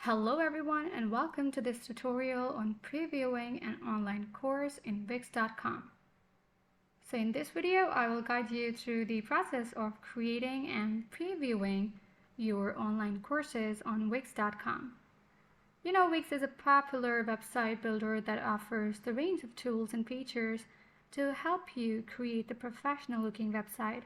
Hello everyone and welcome to this tutorial on previewing an online course in Wix.com. So in this video, I will guide you through the process of creating and previewing your online courses on Wix.com. You know, Wix is a popular website builder that offers the range of tools and features to help you create the professional looking website.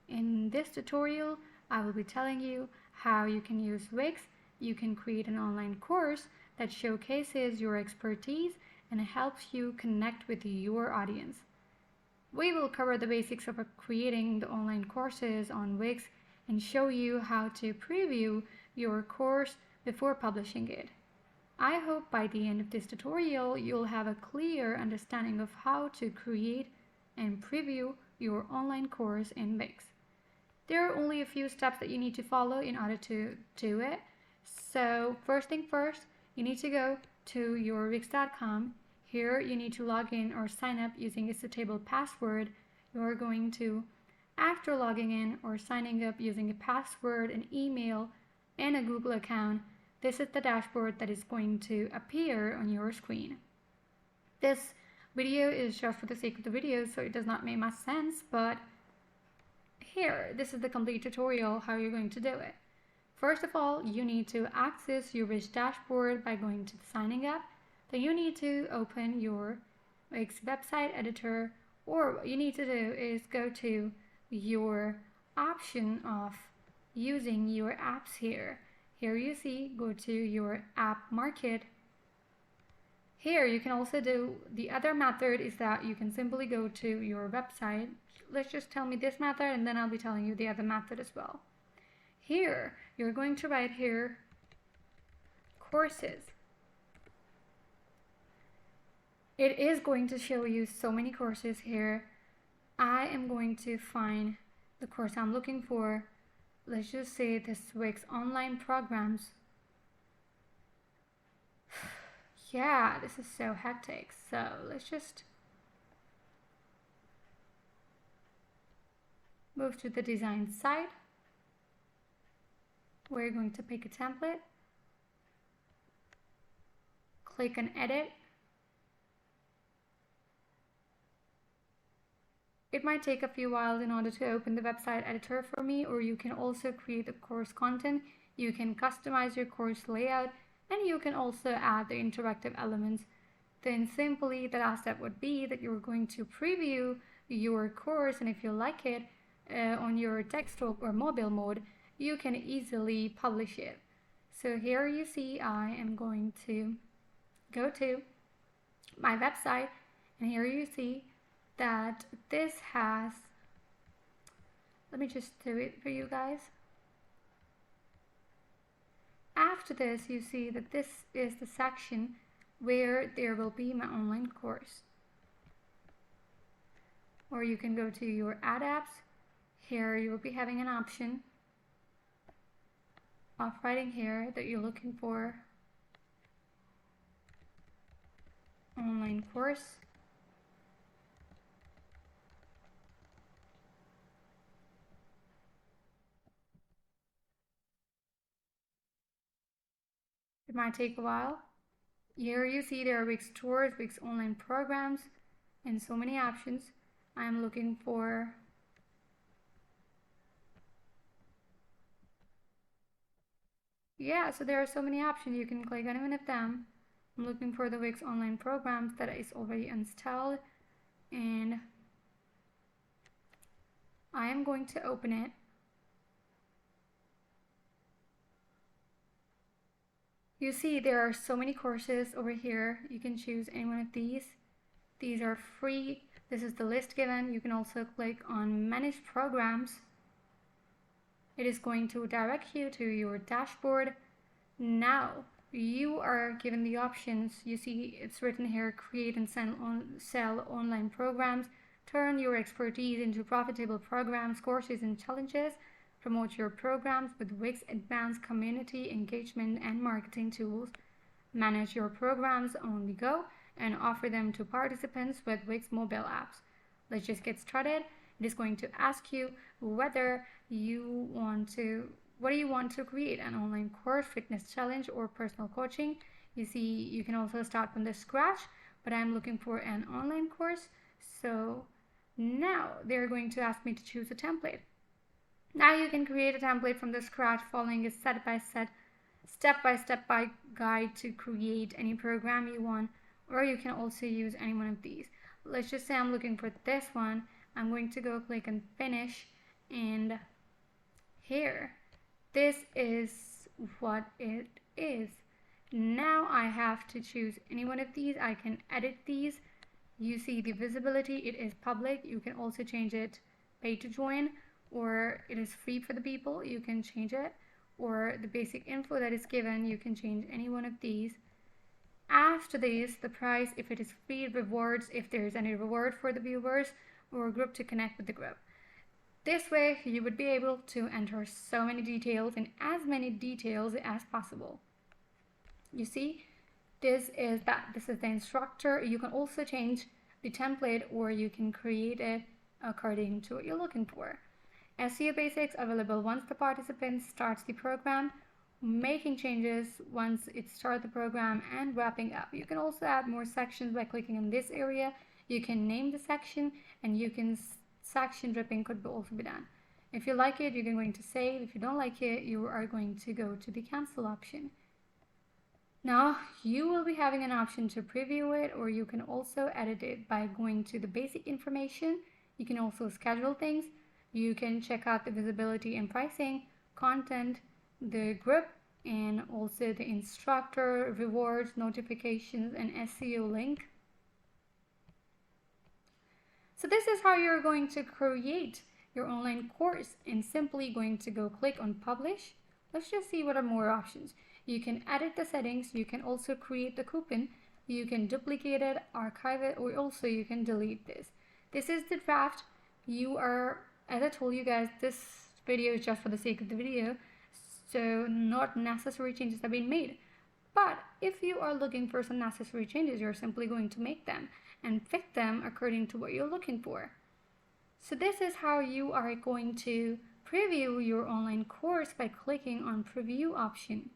In this tutorial, I will be telling you how you can use Wix. You can create an online course that showcases your expertise and helps you connect with your audience. We will cover the basics of creating the online courses on Wix and show you how to preview your course before publishing it. I hope by the end of this tutorial you'll have a clear understanding of how to create and preview your online course in Wix. There are only a few steps that you need to follow in order to do it. So first thing first, you need to go to your Wix.com. Here you need to log in or sign up using a suitable password. You're going to, after logging in or signing up using a password, an email, and a Google account, this is the dashboard that is going to appear on your screen. This video is just for the sake of the video, so it does not make much sense, but here, this is the complete tutorial how you're going to do it. First of all, you need to access your Wix dashboard by going to the signing up. Then you need to open your Wix website editor, or what you need to do is go to your option of using your apps here. Here you see, go to your app market. Here you can also do the other method is that you can simply go to your website. Let's just tell me this method and then I'll be telling you the other method as well. Here, you're going to write here, courses. It is going to show you so many courses here. I am going to find the course I'm looking for. Let's just say this Wix online programs. Yeah, this is so hectic. So let's just move to the design side. We're going to pick a template, click on edit. It might take a few whiles in order to open the website editor for me, or you can also create the course content. You can customize your course layout, and you can also add the interactive elements. Then simply the last step would be that you're going to preview your course, and if you like it on your desktop or mobile mode, you can easily publish it. So here you see I am going to go to my website, and here you see that this has, let me just do it for you guys. After this, you see that this is the section where there will be my online course. Or you can go to your ad apps. Here you will be having an option of writing here that you're looking for online course. It might take a while. Here you see there are Wix stores, Wix online programs, and so many options. I'm looking for so there are so many options. You can click on one of them. I'm looking for the Wix online programs that is already installed, and I am going to open it. You see there are so many courses over here. You can choose any one of these. These are free. This is the list given. You can also click on manage programs. It is going to direct you to your dashboard. Now you are given the options. You see it's written here, create and sell online programs, turn your expertise into profitable programs, courses and challenges, promote your programs with Wix advanced community engagement and marketing tools, manage your programs on the go, and offer them to participants with Wix mobile apps. Let's just get started. It is going to ask you whether you want to what do you want to create? An online course, fitness challenge, or personal coaching? You see, you can also start from the scratch, but I'm looking for an online course. So now they're going to ask me to choose a template. Now you can create a template from the scratch following a step-by-step guide to create any program you want, or you can also use any one of these. Let's just say I'm looking for this one. I'm going to go click on finish, and here, this is what it is. Now I have to choose any one of these. I can edit these. You see the visibility, it is public. You can also change it pay to join, or it is free for the people. You can change it, or the basic info that is given, you can change any one of these. After this, the price, if it is free, rewards, if there is any reward for the viewers, or a group to connect with the group. This way you would be able to enter so many details, and as many details as possible. You see, this is the instructor. You can also change the template, or you can create it according to what you're looking for. SEO basics available once the participant starts the program, making changes once it starts the program, and wrapping up. You can also add more sections by clicking in this area. You can name the section, and you can section dripping could also be done. If you like it, you're going to save. If you don't like it, you are going to go to the cancel option. Now you will be having an option to preview it, or you can also edit it by going to the basic information. You can also schedule things. You can check out the visibility and pricing, content, the group, and also the instructor, rewards, notifications, and SEO link. So this is how you're going to create your online course, and simply going to go click on publish. Let's just see what are more options. You can edit the settings, you can also create the coupon, you can duplicate it, archive it, or also you can delete this. This is the draft. As I told you guys, this video is just for the sake of the video, so not necessary changes have been made. But if you are looking for some necessary changes, you're simply going to make them and fit them according to what you're looking for. So this is how you are going to preview your online course by clicking on preview option.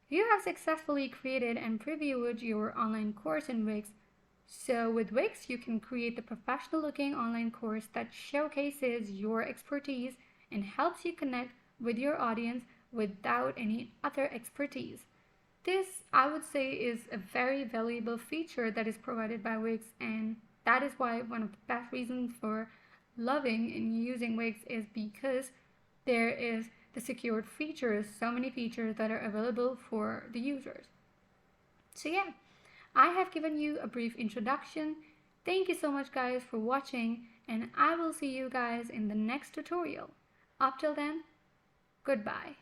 You have successfully created and previewed your online course in Wix. So with Wix, you can create the professional looking online course that showcases your expertise and helps you connect with your audience without any other expertise. This, I would say, is a very valuable feature that is provided by Wix, and that is why one of the best reasons for loving and using Wix is because there is the secured features, so many features that are available for the users. So yeah, I have given you a brief introduction. Thank you so much guys for watching, and I will see you guys in the next tutorial. Up till then, goodbye.